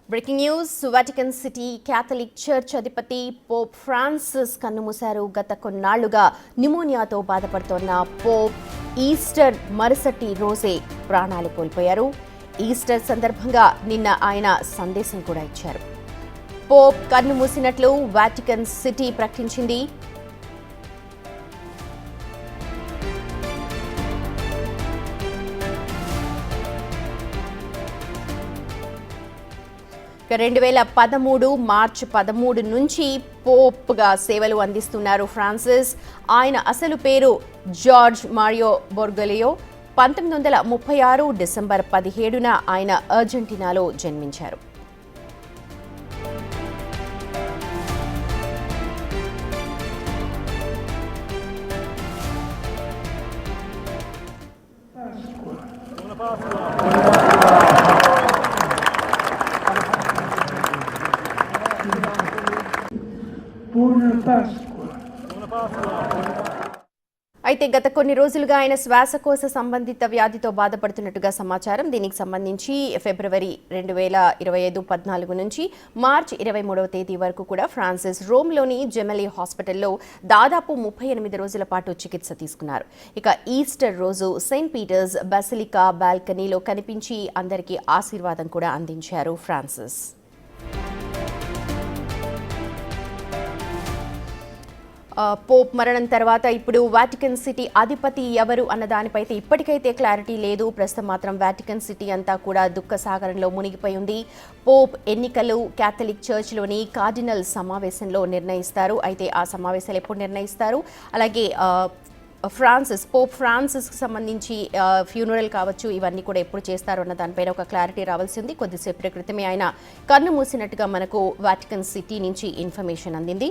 Breaking news. Vatican city Catholic church అధిపతి Pope Francis కన్నుమూశారు. గత కొన్నాళ్లుగా న్యూమోనియాతో బాధపడుతోన్న పోప్ ఈస్టర్ మరుసటి రోజే ప్రాణాలు కోల్పోయారు. ఈస్టర్ సందర్భంగా నిన్న ఆయన సందేశం కూడా ఇచ్చారు. పోప్ కన్నుమూసినట్లు వాటికన్ సిటీ ప్రకటించింది. మార్చి 13 నుంచి పోప్గా సేవలు అందిస్తున్నారు ఫ్రాన్సిస్. ఆయన అసలు పేరు జార్జ్ మారియో బోర్గలియో. 1936 డిసెంబర్ 17న ఆయన అర్జెంటీనాలో జన్మించారు. అయితే గత కొన్ని రోజులుగా ఆయన శ్వాసకోశ సంబంధిత వ్యాధితో బాధపడుతున్నట్టుగా సమాచారం. దీనికి సంబంధించి ఫిబ్రవరి 2025 14 నుంచి మార్చి 23వ తేదీ వరకు కూడా ఫ్రాన్సిస్ రోమ్లోని జెమెలీ హాస్పిటల్లో దాదాపు 38 రోజుల పాటు చికిత్స తీసుకున్నారు. ఇక ఈస్టర్ రోజు సెయింట్ పీటర్స్ బసిలికా బాల్కనీలో కనిపించి అందరికీ ఆశీర్వాదం కూడా అందించారు ఫ్రాన్సిస్. పోప్ మరణం తర్వాత ఇప్పుడు వాటికన్ సిటీ అధిపతి ఎవరు అన్న దానిపై ఇప్పటికైతే క్లారిటీ లేదు. ప్రస్తుతం మాత్రం వాటికన్ సిటీ అంతా కూడా దుఃఖ సాగరంలో మునిగిపోయి ఉంది. పోప్ ఎన్నికలు క్యాథలిక్ చర్చ్లోని కార్డినల్ సమావేశంలో నిర్ణయిస్తారు. అయితే ఆ సమావేశాలు ఎప్పుడు నిర్ణయిస్తారు, అలాగే పోప్ ఫ్రాన్సిస్కి సంబంధించి ఫ్యూనరల్ కావచ్చు, ఇవన్నీ కూడా ఎప్పుడు చేస్తారు అన్న దానిపైన ఒక క్లారిటీ రావాల్సి ఉంది. కొద్దిసేపటి క్రితమే ఆయన కన్ను మూసినట్టుగా మనకు వాటికన్ సిటీ నుంచి ఇన్ఫర్మేషన్ అందింది.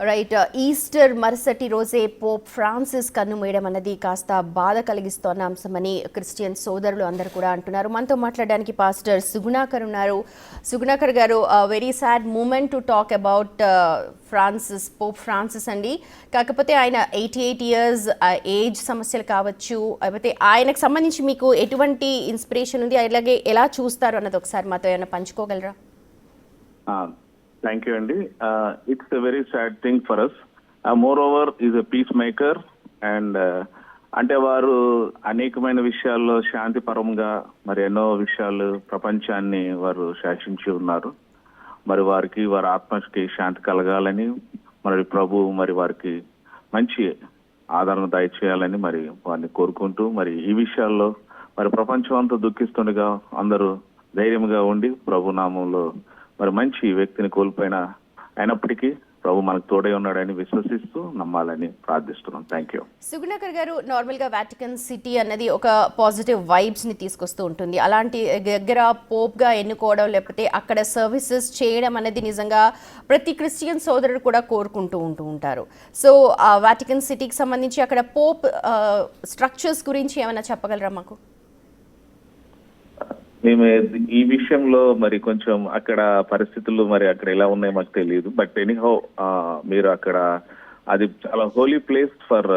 రైట్. ఈస్టర్ మరుసటి రోజే పోప్ ఫ్రాన్సిస్ కన్నుమూయడం అన్నది కాస్త బాధ కలిగిస్తోన్న అంశమని క్రిస్టియన్ సోదరులు అందరూ కూడా అంటున్నారు. మనతో మాట్లాడడానికి పాస్టర్ సుగుణాకర్ ఉన్నారు. సుగుణాకర్ గారు, very sad moment to talk about Pope Francis అండి. కాకపోతే ఆయన 88 years ఏజ్ సమస్యలు కావచ్చు, అయితే ఆయనకు సంబంధించి మీకు ఎటువంటి ఇన్స్పిరేషన్ ఉంది, అలాగే ఎలా చూస్తారు అన్నది ఒకసారి మాతో ఏమైనా పంచుకోగలరా? Thank you, Andy. It's a very sad thing for us. Moreover, is a peacemaker and అంటే వారు అనేకమైన విషయాల్లో శాంతిపరంగా మరి ఎన్నో విషయాలు ప్రపంచాన్ని వారు శాసించి ఉన్నారు. మరి వారి ఆత్మకి శాంతి కలగాలని మరి ప్రభు మరి వారికి మంచి ఆదరణ దయచేయాలని మరి వారిని కోరుకుంటూ మరి ఈ విషయాల్లో మరి ప్రపంచం అంతా దుఃఖిస్తుండగా అందరూ ధైర్యంగా ఉండి ప్రభు నామంలో మరి మంచి వ్యక్తిని అయినప్పటికీ ప్రభు మనకు తోడై ఉన్నాడని విశ్వసిస్తూ నమ్మాలని ప్రార్థిస్తున్నాం. Thank you. సుగుణాకర్ గారు, నార్మల్ గా వాటికన్ సిటీ అన్నది ఒక పాజిటివ్ వైబ్స్ ని తీసుకొస్తూ ఉంటుంది. అలాంటి దగ్గర పోప్ గా ఎన్నుకోవడం లేకపోతే అక్కడ సర్వీసెస్ చేయడం అనేది నిజంగా ప్రతి క్రిస్టియన్ సోదరుడు కూడా కోరుకుంటూ ఉంటారు. సో ఆ వాటికన్ సిటీకి సంబంధించి అక్కడ పోప్ స్ట్రక్చర్స్ గురించి ఏమైనా చెప్పగలరా మాకు? మేము ఈ విషయంలో మరి కొంచెం అక్కడ పరిస్థితులు మరి అక్కడ ఎలా ఉన్నాయో మాకు తెలియదు. బట్ ఎనీహౌ మీరు అక్కడ అది చాలా హోలీ ప్లేస్ ఫర్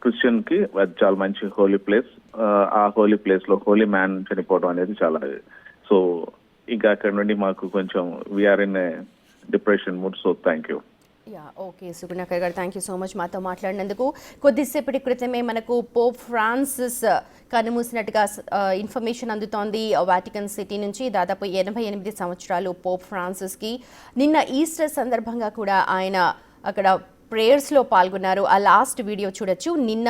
క్రిస్టియన్ కి, అది చాలా మంచి హోలీ ప్లేస్. ఆ హోలీ ప్లేస్ లో హోలీ మ్యాన్ చనిపోవడం అనేది చాలా, సో ఇంకా అక్కడ నుండి మాకు కొంచెం we're in depression mood. So thank you. Okay Sugunakar garu, thank you so much మాతో మాట్లాడినందుకు. కొద్దిసేపటి క్రితమే మనకు పోప్ ఫ్రాన్సిస్ కన్నుమూసినట్టుగా ఇన్ఫర్మేషన్ అందుతోంది వాటికన్ సిటీ నుంచి. దాదాపు 88 సంవత్సరాలు పోప్ ఫ్రాన్సిస్కి. నిన్న ఈస్టర్ సందర్భంగా కూడా ఆయన అక్కడ ప్రేయర్స్లో పాల్గొన్నారు. ఆ లాస్ట్ వీడియో చూడొచ్చు. నిన్న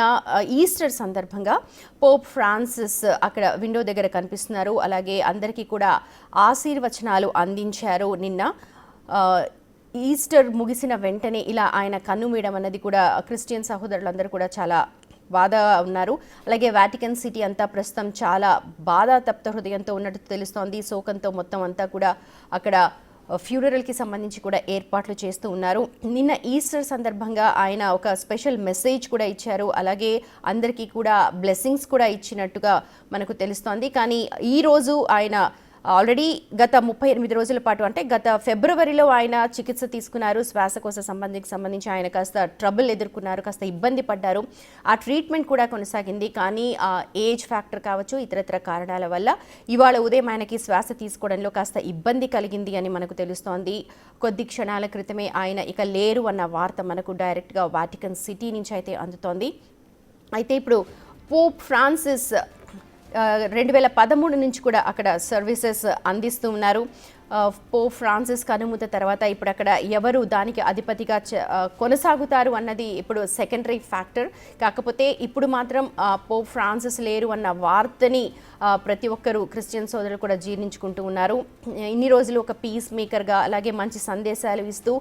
ఈస్టర్ సందర్భంగా పోప్ ఫ్రాన్సిస్ అక్కడ విండో దగ్గర కనిపిస్తున్నారు. అలాగే అందరికీ కూడా ఆశీర్వచనాలు అందించారు. నిన్న ఈస్టర్ ముగిసిన వెంటనే ఇలా ఆయన కన్నుమూయడం అన్నది కూడా క్రిస్టియన్ సహోదరులందరూ కూడా చాలా బాధ ఉన్నారు. అలాగే వాటికన్ సిటీ అంతా ప్రస్తుతం చాలా బాధాతప్త హృదయంతో ఉన్నట్టు తెలుస్తోంది. శోకంతో మొత్తం అంతా కూడా అక్కడ ఫ్యూనరల్కి సంబంధించి కూడా ఏర్పాట్లు చేస్తూ ఉన్నారు. నిన్న ఈస్టర్ సందర్భంగా ఆయన ఒక స్పెషల్ మెసేజ్ కూడా ఇచ్చారు. అలాగే అందరికీ కూడా బ్లెస్సింగ్స్ కూడా ఇచ్చినట్టుగా మనకు తెలుస్తోంది. కానీ ఈరోజు ఆయన ఆల్రెడీ గత 38 రోజుల పాటు అంటే గత ఫిబ్రవరిలో ఆయన చికిత్స తీసుకున్నారు. శ్వాసకోశ సంబంధించి ఆయన కాస్త ట్రబుల్ ఎదుర్కొన్నారు, కాస్త ఇబ్బంది పడ్డారు. ఆ ట్రీట్మెంట్ కూడా కొనసాగింది. కానీ ఆ ఏజ్ ఫ్యాక్టర్ కావచ్చు, ఇతరత్ర కారణాల వల్ల ఇవాళ ఉదయం ఆయనకి శ్వాస తీసుకోవడంలో కాస్త ఇబ్బంది కలిగింది అని మనకు తెలుస్తోంది. కొద్ది క్షణాల క్రితమే ఆయన ఇక లేరు అన్న వార్త మనకు డైరెక్ట్గా వాటికన్ సిటీ నుంచి అయితే అందుతోంది. అయితే ఇప్పుడు పోప్ ఫ్రాన్సిస్ 2013 నుంచి కూడా అక్కడ సర్వీసెస్ అందిస్తూ ఉన్నారు. పోప్ ఫ్రాన్సిస్ కనుమూత తర్వాత ఇప్పుడు అక్కడ ఎవరు దానికి అధిపతిగా కొనసాగుతారు అన్నది ఇప్పుడు సెకండరీ ఫ్యాక్టర్. కాకపోతే ఇప్పుడు మాత్రం పోప్ ఫ్రాన్సిస్ లేరు అన్న వార్తని ప్రతి ఒక్కరు క్రిస్టియన్ సోదరులు కూడా జీర్ణించుకుంటూ ఉన్నారు. ఇన్ని రోజులు ఒక పీస్ మేకర్గా అలాగే మంచి సందేశాలు ఇస్తూ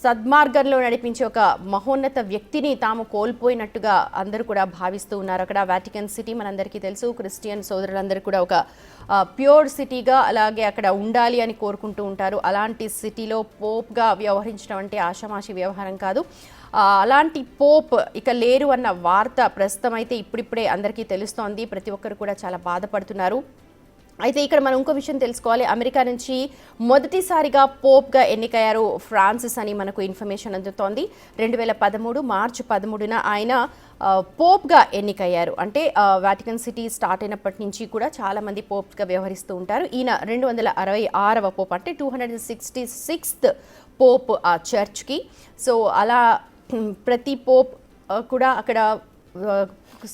సద్మార్గంలో నడిపించే ఒక మహోన్నత వ్యక్తిని తాము కోల్పోయినట్టుగా అందరూ కూడా భావిస్తూ ఉన్నారు. అక్కడ వాటికన్ సిటీ మనందరికీ తెలుసు, క్రిస్టియన్ సోదరులందరూ కూడా ఒక ప్యూర్ సిటీగా అలాగే అక్కడ ఉండాలి అని కోరుకుంటూ ఉంటారు. అలాంటి సిటీలో పోప్గా వ్యవహరించడం అంటే ఆషామాషి వ్యవహారం కాదు. అలాంటి పోప్ ఇక లేరు అన్న వార్త ప్రస్తుతం అయితే ఇప్పుడిప్పుడే అందరికీ తెలుస్తోంది. ప్రతి ఒక్కరు కూడా చాలా బాధపడుతున్నారు. అయితే ఇక్కడ మనం ఇంకో విషయం తెలుసుకోవాలి. అమెరికా నుంచి మొదటిసారిగా పోప్గా ఎన్నికయ్యారు ఫ్రాన్సిస్ అని మనకు ఇన్ఫర్మేషన్ అందుతోంది. 2013 మార్చి 13న ఆయన పోప్గా ఎన్నికయ్యారు. అంటే వాటికన్ సిటీ స్టార్ట్ అయినప్పటి నుంచి కూడా చాలామంది పోప్గా వ్యవహరిస్తూ ఉంటారు. ఈయన 266వ పోప్, అంటే 266th పోప్ ఆ చర్చ్కి. సో అలా ప్రతి పోప్ కూడా అక్కడ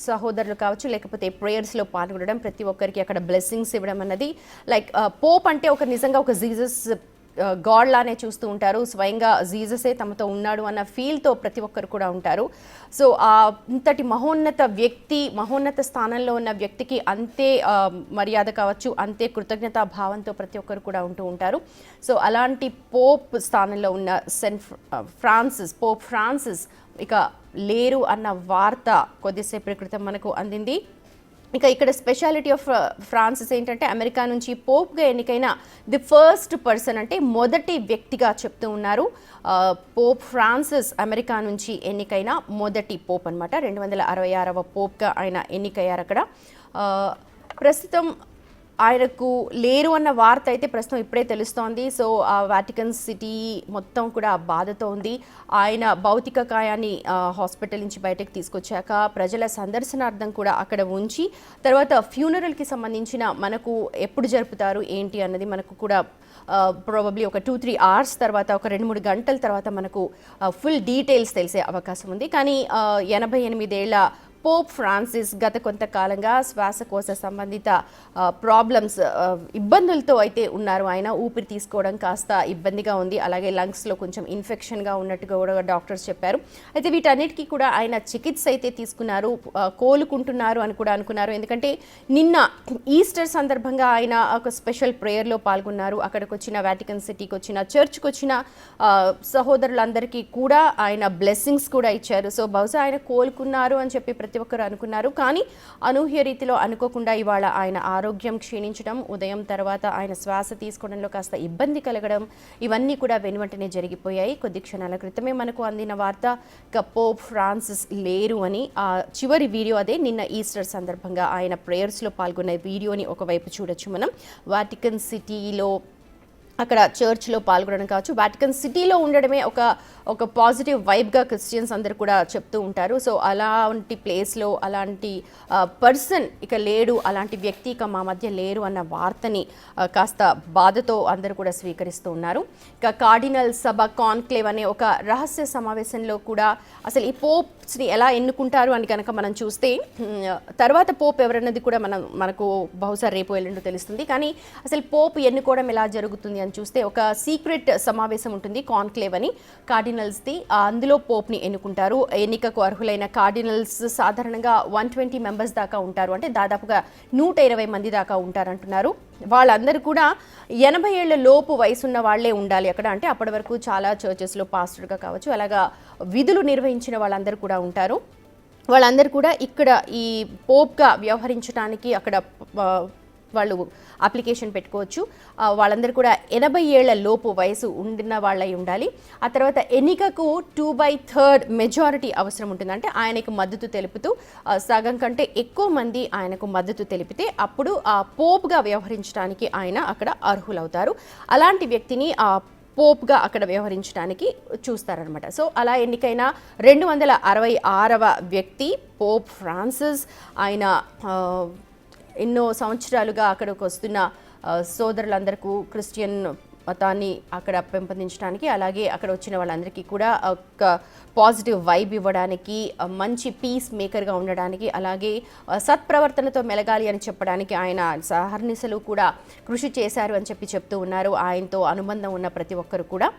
సహోదరులు కావచ్చు, లేకపోతే ప్రేయర్స్లో పాల్గొనడం, ప్రతి ఒక్కరికి అక్కడ బ్లెస్సింగ్స్ ఇవ్వడం అన్నది లైక్ పోప్ అంటే ఒక నిజంగా ఒక జీసస్ గాడ్ లానే చూస్తూ ఉంటారు. స్వయంగా జీససే తమతో ఉన్నాడు అన్న ఫీల్తో ప్రతి ఒక్కరు కూడా ఉంటారు. సో అంతటి మహోన్నత వ్యక్తి, మహోన్నత స్థానంలో ఉన్న వ్యక్తికి అంతే మర్యాద కావచ్చు, అంతే కృతజ్ఞతా భావంతో ప్రతి ఒక్కరు కూడా ఉంటూ ఉంటారు. సో అలాంటి పోప్ స్థానంలో ఉన్న పోప్ ఫ్రాన్సిస్ ఇక లేరు అన్న వార్త కొద్దిసేపటి క్రితం మనకు అందింది. ఇక ఇక్కడ స్పెషాలిటీ ఆఫ్ ఫ్రాన్సిస్ ఏంటంటే అమెరికా నుంచి పోప్గా ఎన్నికైన ది ఫస్ట్ పర్సన్, అంటే మొదటి వ్యక్తిగా చెప్తూ ఉన్నారు. పోప్ ఫ్రాన్సిస్ అమెరికా నుంచి ఎన్నికైన మొదటి పోప్ అనమాట. 266వ పోప్గా ఆయన ఎన్నికయ్యారు అక్కడ. ప్రస్తుతం ఆయనకు లేరు అన్న వార్త అయితే ప్రస్తుతం ఇప్పుడే తెలుస్తోంది. సో ఆ వాటికన్ సిటీ మొత్తం కూడా బాధతో ఉంది. ఆయన భౌతిక కాయాన్ని హాస్పిటల్ నుంచి బయటకు తీసుకొచ్చాక ప్రజల సందర్శనార్థం కూడా అక్కడ ఉంచి తర్వాత ఫ్యూనరల్కి సంబంధించిన మనకు ఎప్పుడు జరుపుతారు ఏంటి అన్నది మనకు కూడా ప్రాబబ్లీ ఒక 2-3 hours తర్వాత, ఒక 2-3 గంటల తర్వాత మనకు ఫుల్ డీటెయిల్స్ తెలిసే అవకాశం ఉంది. కానీ 88 ఏళ్ల పోప్ ఫ్రాన్సిస్ గత కొంతకాలంగా శ్వాసకోశ సంబంధిత ప్రాబ్లమ్స్, ఇబ్బందులతో అయితే ఉన్నారు. ఆయన ఊపిరి తీసుకోవడం కాస్త ఇబ్బందిగా ఉంది, అలాగే లంగ్స్లో కొంచెం ఇన్ఫెక్షన్గా ఉన్నట్టుగా కూడా డాక్టర్స్ చెప్పారు. అయితే వీటన్నిటికీ కూడా ఆయన చికిత్స అయితే తీసుకున్నారు, కోలుకుంటున్నారు అని కూడా అనుకున్నారు. ఎందుకంటే నిన్న ఈస్టర్ సందర్భంగా ఆయన ఒక స్పెషల్ ప్రేయర్లో పాల్గొన్నారు. అక్కడికి వచ్చిన వాటికన్ సిటీకి వచ్చిన చర్చ్కి వచ్చిన సహోదరులందరికీ కూడా ఆయన బ్లెస్సింగ్స్ కూడా ఇచ్చారు. సో బహుశా ఆయన కోలుకున్నారు అని చెప్పి ప్రతి ఒక్కరు అనుకున్నారు. కానీ అనూహ్య రీతిలో అనుకోకుండా ఇవాళ ఆయన ఆరోగ్యం క్షీణించడం, ఉదయం తర్వాత ఆయన శ్వాస తీసుకోవడంలో కాస్త ఇబ్బంది కలగడం, ఇవన్నీ కూడా వెనువెంటనే జరిగిపోయాయి. కొద్ది క్షణాల క్రితమే మనకు అందిన వార్త పోప్ ఫ్రాన్సిస్ లేరు అని. ఆ చివరి వీడియో అదే. నిన్న ఈస్టర్ సందర్భంగా ఆయన ప్రేయర్స్లో పాల్గొన్న వీడియోని ఒకవైపు చూడొచ్చు మనం. వాటికన్ సిటీలో అక్కడ చర్చ్లో పాల్గొనడం కావచ్చు, వాటికన్ సిటీలో ఉండడమే ఒక పాజిటివ్ వైబ్గా క్రిస్టియన్స్ అందరూ కూడా చెప్తూ ఉంటారు. సో అలాంటి ప్లేస్లో అలాంటి పర్సన్ ఇక లేడు, అలాంటి వ్యక్తి ఇక మా మధ్య లేరు అన్న వార్తని కాస్త బాధతో అందరూ కూడా స్వీకరిస్తూ ఉన్నారు. ఇక కార్డినల్ సభ కాన్క్లేవ్ అనే ఒక రహస్య సమావేశంలో కూడా అసలు ఈ పోప్స్ని ఎలా ఎన్నుకుంటారు అని కనుక మనం చూస్తే తర్వాత పోప్ ఎవరన్నది కూడా మనకు బహుశా రేపు ఎల్లుండో తెలుస్తుంది. కానీ అసలు పోప్ ఎన్నుకోవడం ఎలా జరుగుతుంది అని చూస్తే ఒక సీక్రెట్ సమావేశం ఉంటుంది, కాన్క్లేవ్ అని, కార్డినల్స్ది. అందులో పోప్ని ఎన్నుకుంటారు. ఎన్నికకు అర్హులైన కార్డినల్స్ సాధారణంగా 120 మెంబర్స్ దాకా ఉంటారు, అంటే దాదాపుగా 120 మంది దాకా ఉంటారంటున్నారు. వాళ్ళందరూ కూడా 80 ఏళ్ల లోపు వయసున్న వాళ్లే ఉండాలి అక్కడ. అంటే అప్పటి వరకు చాలా చర్చెస్లో పాస్టర్గా కావచ్చు అలాగా విధులు నిర్వహించిన వాళ్ళందరూ కూడా ఉంటారు. వాళ్ళందరూ కూడా ఇక్కడ ఈ పోప్గా వ్యవహరించడానికి అక్కడ వాళ్ళు అప్లికేషన్ పెట్టుకోవచ్చు. వాళ్ళందరూ కూడా 80 ఏళ్ల లోపు వయసు ఉండిన వాళ్ళై ఉండాలి. ఆ తర్వాత ఎన్నికకు 2/3 మెజారిటీ అవసరం ఉంటుంది. అంటే ఆయనకు మద్దతు తెలుపుతూ సగం కంటే ఎక్కువ మంది ఆయనకు మద్దతు తెలిపితే అప్పుడు పోప్గా వ్యవహరించడానికి ఆయన అక్కడ అర్హులవుతారు. అలాంటి వ్యక్తిని పోప్గా అక్కడ వ్యవహరించడానికి చూస్తారనమాట. సో అలా ఎన్నికైన 266వ వ్యక్తి పోప్ ఫ్రాన్సిస్. ఆయన ఎన్నో సంవత్సరాలుగా అక్కడికి వస్తున్న సోదరులందరికీ క్రిస్టియన్ మతాన్ని అక్కడ పెంపొందించడానికి, అలాగే అక్కడ వచ్చిన వాళ్ళందరికీ కూడా ఒక పాజిటివ్ వైబ్ ఇవ్వడానికి, మంచి పీస్ మేకర్గా ఉండడానికి, అలాగే సత్ప్రవర్తనతో మెలగాలి అని చెప్పడానికి ఆయన సహర్నిశలు కూడా కృషి చేశారు అని చెప్తూ ఉన్నారు ఆయనతో అనుబంధం ఉన్న ప్రతి ఒక్కరు కూడా.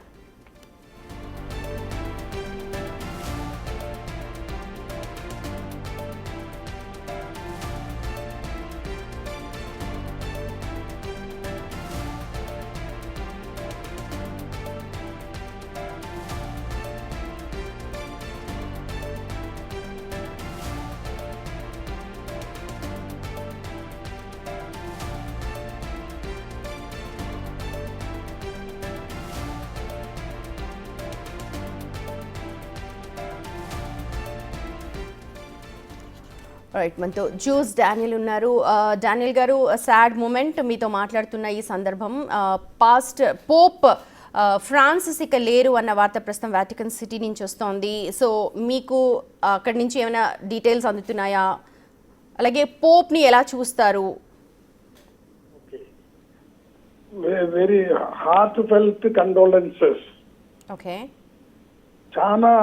రైట్, మనతో జూస్ డానియల్ ఉన్నారు. డానియల్ గారు, సాడ్ మూమెంట్ మీతో మాట్లాడుతున్న ఈ సందర్భం, పాస్ట్ పోప్ ఫ్రాన్సిస్ ఇక లేరు అన్న వార్త ప్రస్తుతం వాటికన్ సిటీ నుంచి వస్తోంది. సో మీకు అక్కడి నుంచి ఏమైనా డీటెయిల్స్ అందుతున్నాయా? అలాగే పోప్ని ఎలా చూస్తారు? Very heart felt condolences. Okay, చాలా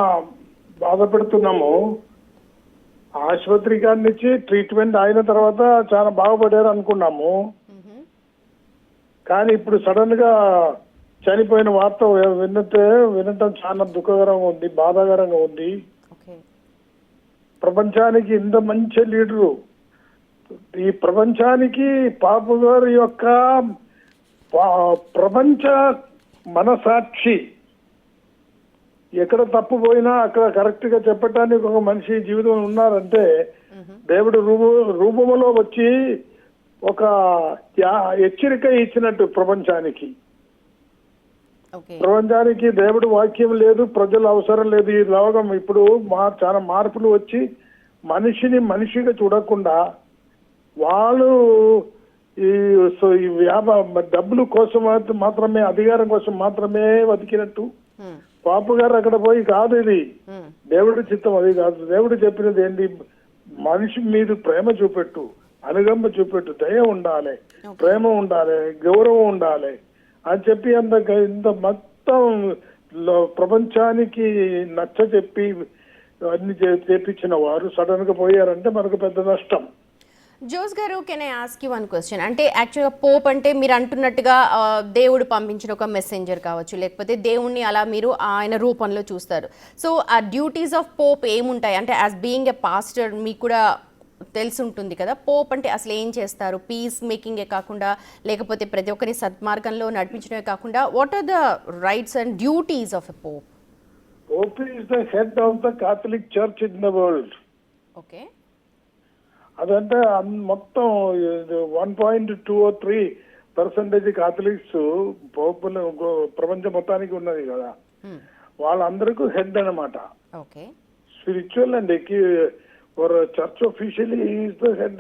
బాధపడుతున్నాము. ఆసుపత్రి కాడి నుంచి ట్రీట్మెంట్ అయిన తర్వాత చాలా బాగుపడారు అనుకున్నాము. కానీ ఇప్పుడు సడన్ గా చనిపోయిన వార్త వినటం చాలా దుఃఖకరంగా ఉంది, బాధాకరంగా ఉంది. ప్రపంచానికి ఇంత మంచి లీడరు, ఈ ప్రపంచానికి పాపు గారి యొక్క ప్రపంచ మనసాక్షి, ఎక్కడ తప్పు పోయినా అక్కడ కరెక్ట్ గా చెప్పటానికి ఒక మనిషి జీవితం ఉన్నారంటే దేవుడు రూపంలో వచ్చి ఒక హెచ్చరిక ఇచ్చినట్టు ప్రపంచానికి. దేవుడు వాక్యం లేదు, ప్రజల అవసరం లేదు. ఈ లోకం ఇప్పుడు చాలా మార్పులు వచ్చి మనిషిని మనిషిగా చూడకుండా వాళ్ళు ఈ డబ్బుల కోసం మాత్రమే, అధికారం కోసం మాత్రమే బతికినట్టు. పాపు గారు అక్కడ పోయి కాదు, ఇది దేవుడి చిత్తం, అది కాదు. దేవుడు చెప్పినది ఏంటి? మనిషి మీద ప్రేమ చూపెట్టు, అనుగంప చూపెట్టు, దయ ఉండాలి, ప్రేమ ఉండాలి, గౌరవం ఉండాలి అని చెప్పి ఇంత మొత్తం ప్రపంచానికి నచ్చ చెప్పి అన్ని చేపించిన వారు సడన్ గా పోయారంటే మనకు పెద్ద నష్టం. జోస్ గారు, can I ask you one question? అంటే యాక్చువల్గా పోప్ అంటే మీరు అంటున్నట్టుగా దేవుడు పంపించిన ఒక మెసెంజర్ కావచ్చు, లేకపోతే దేవుణ్ణి అలా మీరు ఆయన రూపంలో చూస్తారు. సో ఆ డ్యూటీస్ ఆఫ్ పోప్ ఏముంటాయి? అంటే యాజ్ బీయింగ్ ఎ పాస్టర్ మీకు కూడా తెలిసి ఉంటుంది కదా, పోప్ అంటే అసలు ఏం చేస్తారు? పీస్ మేకింగే కాకుండా, లేకపోతే ప్రతి ఒక్కరి సద్మార్గంలో నడిపించడమే కాకుండా, what are the rights and duties of a Pope? Pope is the head of the Catholic church in the world. Okay, అదంటే మొత్తం 1.2-3% కాథలిక్స్ పోపులు ప్రపంచం మొత్తానికి ఉన్నది కదా, వాళ్ళందరికీ హెడ్ అనమాట. Spiritual and church officially is the head,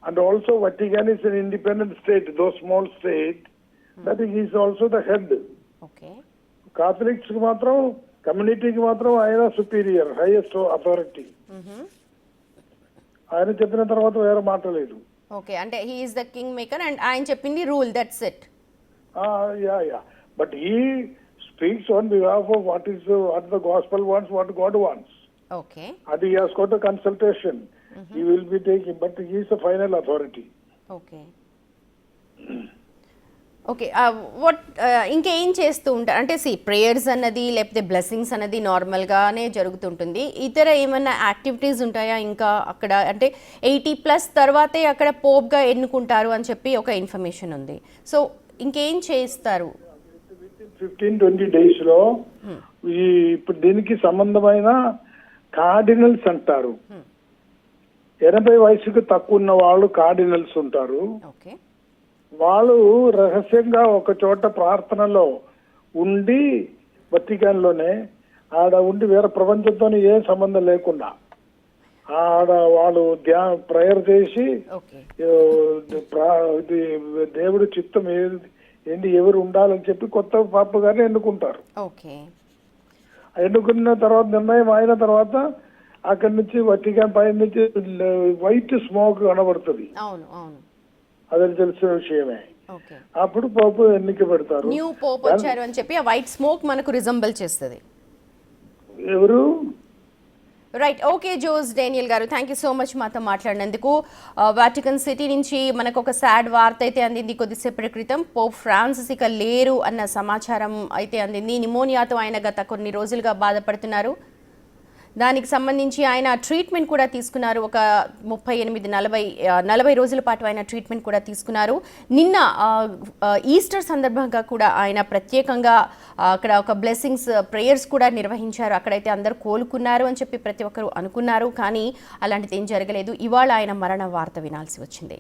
and also Vatican is an independent state, though small state, that he is also the head. Catholics కి మాత్రం, కమ్యూనిటీకి మాత్రం ఆయన సుపీరియర్, హైయెస్ట్ అథారిటీ. ఆయన చెప్పిన తర్వాత వేరే మాట లేదు. ఓకే, అంటే he is the king maker and ఆయన చెప్పింది rule, that's it. Yeah but he speaks on behalf of what the gospel wants, what God wants. Okay, అది he has got a consultation, he will be taking, but he is the final authority. Okay, what ఇంకేం చేస్తూ ఉంటారు? అంటే prayers అన్నది లేకపోతే blessings అన్నది నార్మల్గానే జరుగుతుంటుంది. ఇతర ఏమైనా యాక్టివిటీస్ ఉంటాయా ఇంకా అక్కడ? అంటే 80+ తర్వాతే అక్కడ పోప్గా ఎన్నుకుంటారు అని చెప్పి ఒక ఇన్ఫర్మేషన్ ఉంది. సో ఇంకేం చేస్తారు? 15-20 days లో ఇప్పుడు దీనికి సంబంధమైన కార్డినల్స్ అంటారు. 80 వయసుకు తక్కువ ఉన్న వాళ్ళు కార్డినల్స్ ఉంటారు. వాళ్ళు రహస్యంగా ఒక చోట ప్రార్థనలో ఉండి వటికాన్లోనే ఆడ ఉండి వేరే ప్రపంచంతో ఏం సంబంధం లేకుండా ఆడ వాళ్ళు ప్రేయర్ చేసి ఓకే ఇది దేవుడి చిత్తం ఏంటి ఎవరు ఉండాలని చెప్పి కొత్త పాప గారిని ఎన్నుకుంటారు. ఓకే ఎన్నుకున్న తర్వాత నిర్ణయం అయిన తర్వాత అక్కడి నుంచి వటికాన్ పై నుంచి వైట్ స్మోక్ కనబడుతుంది. అవును అవును అది తెలిసిన విషయమే. ఓకే అప్పుడు పోపు ఎన్నిక పెడతారు. న్యూ పోప్ వచ్చారు అని చెప్పి ఆ వైట్ స్మోక్ మనకు రిజంబుల్ చేస్తుంది. ఎవరు రైట్. ఓకే జోస్ డేనియల్ గారు, థ్యాంక్ యూ సో మచ్ మాతో మాట్లాడినందుకు. వాటికన్ సిటీ నుంచి మనకు ఒక సాడ్ వార్త అయితే అందింది కొద్దిసేపటి క్రితం. పోప్ ఫ్రాన్సిస్ ఇక లేరు అన్న సమాచారం అయితే అందింది. నిమోనియాతో ఆయన గత కొన్ని రోజులుగా బాధపడుతున్నారు. దానికి సంబంధించి ఆయన ట్రీట్మెంట్ కూడా తీసుకున్నారు. ఒక 38-40 రోజుల పాటు ఆయన ట్రీట్మెంట్ కూడా తీసుకున్నారు. నిన్న ఈస్టర్ సందర్భంగా కూడా ఆయన ప్రత్యేకంగా అక్కడ ఒక బ్లెస్సింగ్స్ ప్రేయర్స్ కూడా నిర్వహించారు. అక్కడైతే అందరూ కోలుకున్నారు అని చెప్పి ప్రతి ఒక్కరు అనుకున్నారు, కానీ అలాంటిది ఏం జరగలేదు. ఇవాళ ఆయన మరణ వార్త వినాల్సి వచ్చింది.